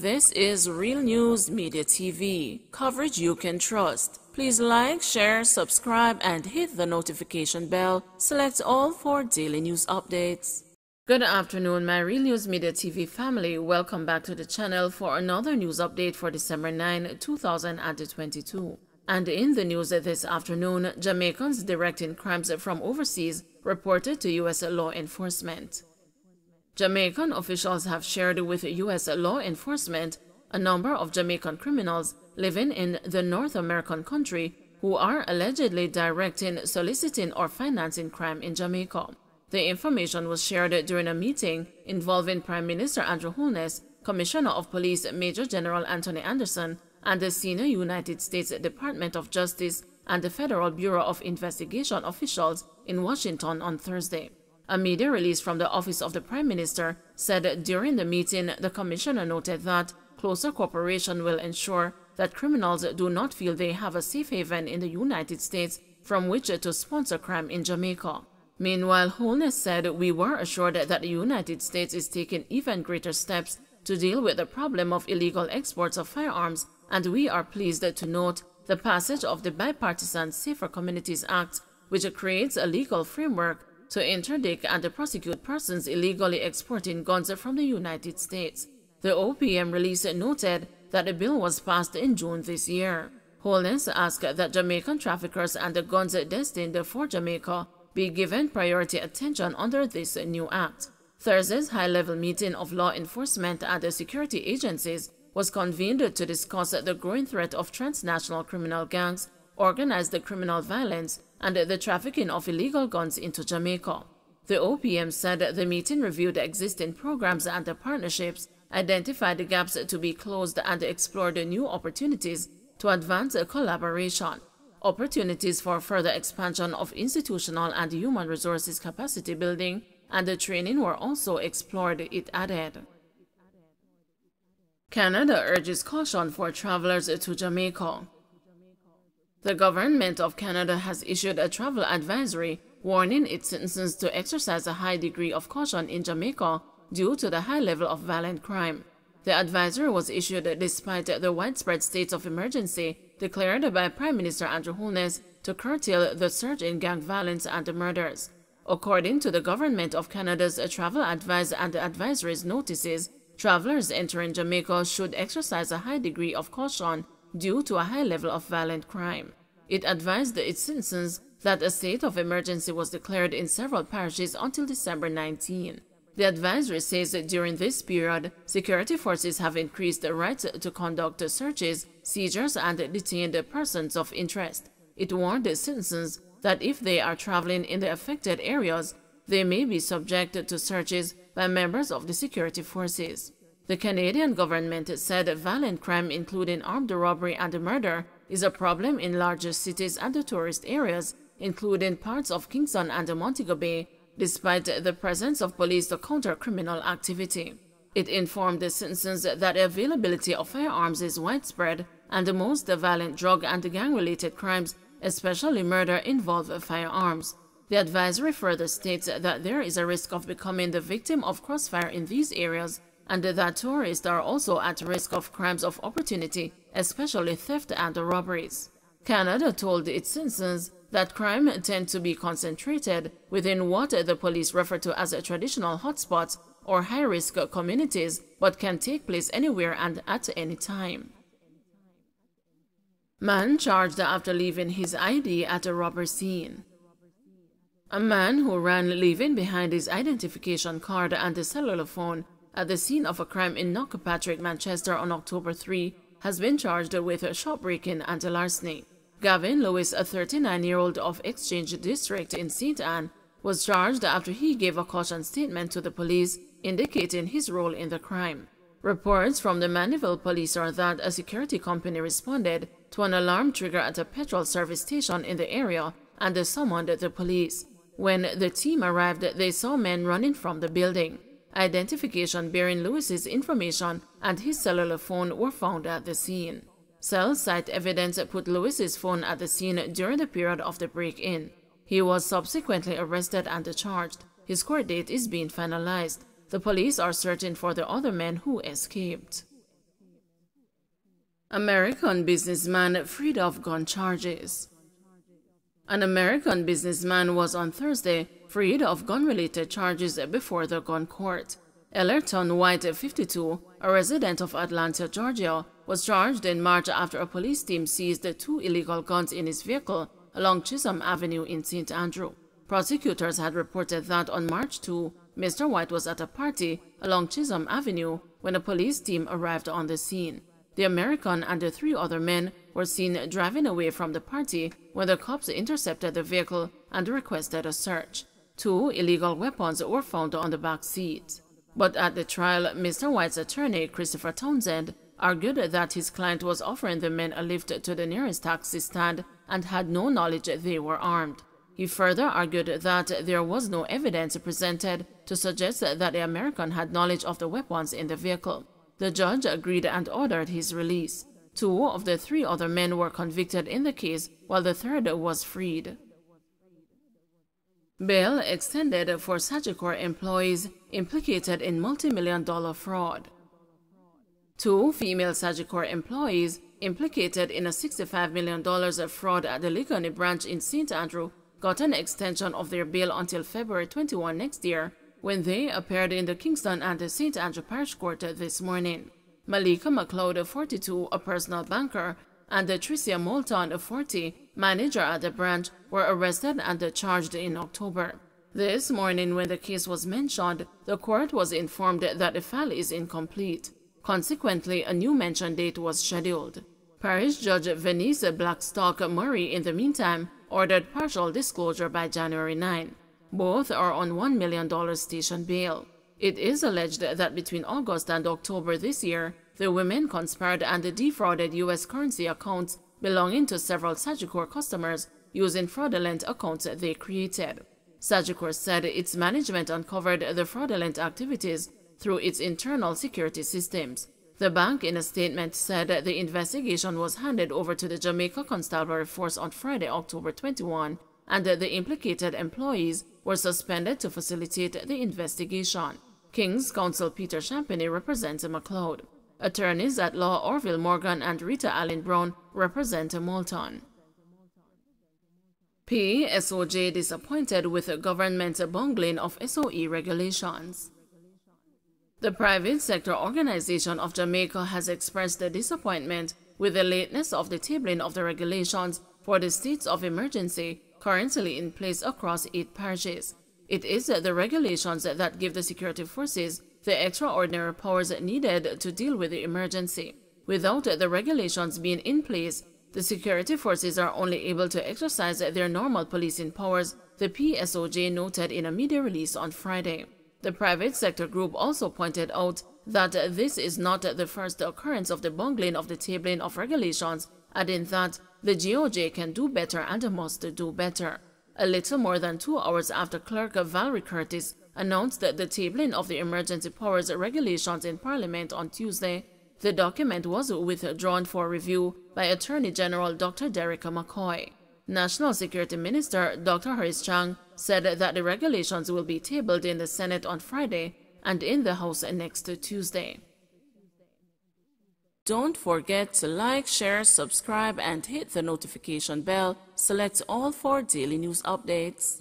This is Real News Media TV, coverage you can trust. Please like, share, subscribe, and hit the notification bell. Select all for daily news updates. Good afternoon, my Real News Media TV family. Welcome back to the channel for another news update for December 9, 2022. And in the news this afternoon, Jamaicans directing crimes from overseas reported to U.S. law enforcement. Jamaican officials have shared with U.S. law enforcement a number of Jamaican criminals living in the North American country who are allegedly directing, soliciting, or financing crime in Jamaica. The information was shared during a meeting involving Prime Minister Andrew Holness, Commissioner of Police Major General Anthony Anderson, and the senior United States Department of Justice and the Federal Bureau of Investigation officials in Washington on Thursday. A media release from the Office of the Prime Minister said during the meeting the Commissioner noted that closer cooperation will ensure that criminals do not feel they have a safe haven in the United States from which to sponsor crime in Jamaica. Meanwhile, Holness said, "We were assured that the United States is taking even greater steps to deal with the problem of illegal exports of firearms, and we are pleased to note the passage of the bipartisan Safer Communities Act, which creates a legal framework to interdict and prosecute persons illegally exporting guns from the United States." The OPM release noted that the bill was passed in June this year. Holness asked that Jamaican traffickers and the guns destined for Jamaica be given priority attention under this new act. Thursday's high-level meeting of law enforcement and the security agencies was convened to discuss the growing threat of transnational criminal gangs, organized criminal violence, and the trafficking of illegal guns into Jamaica. The OPM said the meeting reviewed existing programs and partnerships, identified the gaps to be closed, and explored new opportunities to advance collaboration. Opportunities for further expansion of institutional and human resources capacity building and training were also explored, it added. Canada urges caution for travelers to Jamaica. The government of Canada has issued a travel advisory warning its citizens to exercise a high degree of caution in Jamaica due to the high level of violent crime. The advisory was issued despite the widespread state of emergency declared by Prime Minister Andrew Holness to curtail the surge in gang violence and murders. According to the Government of Canada's Travel Advice and Advisories notices, travelers entering Jamaica should exercise a high degree of caution due to a high level of violent crime. It advised its citizens that a state of emergency was declared in several parishes until December 19. The advisory says that during this period, security forces have increased the right to conduct searches, seizures, and detain persons of interest. It warned citizens that if they are traveling in the affected areas, they may be subject to searches by members of the security forces. The Canadian government said violent crime, including armed robbery and murder, is a problem in larger cities and the tourist areas, including parts of Kingston and Montego Bay, despite the presence of police to counter criminal activity. It informed the citizens that the availability of firearms is widespread, and most violent drug and gang-related crimes, especially murder, involve firearms. The advisory further states that there is a risk of becoming the victim of crossfire in these areas, and that tourists are also at risk of crimes of opportunity, especially theft and robberies. Canada told its citizens that crime tends to be concentrated within what the police refer to as traditional hotspots or high-risk communities, but can take place anywhere and at any time. Man charged after leaving his ID at a robbery scene. A man who ran leaving behind his identification card and a cellular phone at the scene of a crime in Knockpatrick, Manchester on October 3 has been charged with shoplifting and larceny. Gavin Lewis, a 39-year-old of Exchange District in St. Anne, was charged after he gave a caution statement to the police indicating his role in the crime. Reports from the Mandeville police are that a security company responded to an alarm trigger at a petrol service station in the area and summoned the police. When the team arrived, they saw men running from the building. Identification bearing Lewis's information and his cellular phone were found at the scene. Cell site evidence put Lewis's phone at the scene during the period of the break-in. He was subsequently arrested and charged. His court date is being finalized. The police are searching for the other men who escaped. American businessman freed of gun charges. An American businessman was on Thursday freed of gun-related charges before the gun court. Ellerton White, 52, a resident of Atlanta, Georgia, was charged in March after a police team seized 2 illegal guns in his vehicle along Chisholm Avenue in St. Andrew. Prosecutors had reported that on March 2, Mr. White was at a party along Chisholm Avenue when a police team arrived on the scene. The American and the 3 other men were seen driving away from the party when the cops intercepted the vehicle and requested a search. 2 illegal weapons were found on the back seat. But at the trial, Mr. White's attorney, Christopher Townsend, argued that his client was offering the men a lift to the nearest taxi stand and had no knowledge they were armed. He further argued that there was no evidence presented to suggest that the American had knowledge of the weapons in the vehicle. The judge agreed and ordered his release. 2 of the 3 other men were convicted in the case, while the 3rd was freed. Bail extended for Sagicor employees implicated in multi-million-dollar fraud. 2 female Sagicor employees implicated in a $65 million fraud at the Ligoni branch in St. Andrew got an extension of their bail until February 21 next year, when they appeared in the Kingston and the St. Andrew Parish Court this morning. Malika McLeod, 42, a personal banker, and Tricia Moulton, 40, manager at the branch, were arrested and charged in October. This morning, when the case was mentioned, the court was informed that the file is incomplete. Consequently, a new mention date was scheduled. Parish Judge Venice Blackstock Murray, in the meantime, ordered partial disclosure by January 9. Both are on $1 million station bail. It is alleged that between August and October this year, the women conspired and defrauded U.S. currency accounts belonging to several Sagicor customers using fraudulent accounts they created. Sagicor said its management uncovered the fraudulent activities through its internal security systems. The bank, in a statement, said the investigation was handed over to the Jamaica Constabulary Force on Friday, October 21, and the implicated employees were suspended to facilitate the investigation. King's Counsel Peter Champagny represents McLeod. Attorneys at law Orville Morgan and Rita Allen Brown represent Moulton. PSOJ disappointed with government bungling of SOE regulations. The private sector organization of Jamaica has expressed disappointment with the lateness of the tabling of the regulations for the states of emergency currently in place across 8 parishes. It is the regulations that give the security forces the extraordinary powers needed to deal with the emergency. Without the regulations being in place, the security forces are only able to exercise their normal policing powers, the PSOJ noted in a media release on Friday. The private sector group also pointed out that this is not the first occurrence of the bungling of the tabling of regulations, adding that the GOJ can do better and must do better. A little more than 2 hours after Clerk Valerie Curtis announced the tabling of the emergency powers regulations in Parliament on Tuesday, the document was withdrawn for review by Attorney General Dr. Derek McCoy. National Security Minister Dr. Horace Chang said that the regulations will be tabled in the Senate on Friday and in the House next Tuesday. Don't forget to like, share, subscribe, and hit the notification bell. Select all for daily news updates.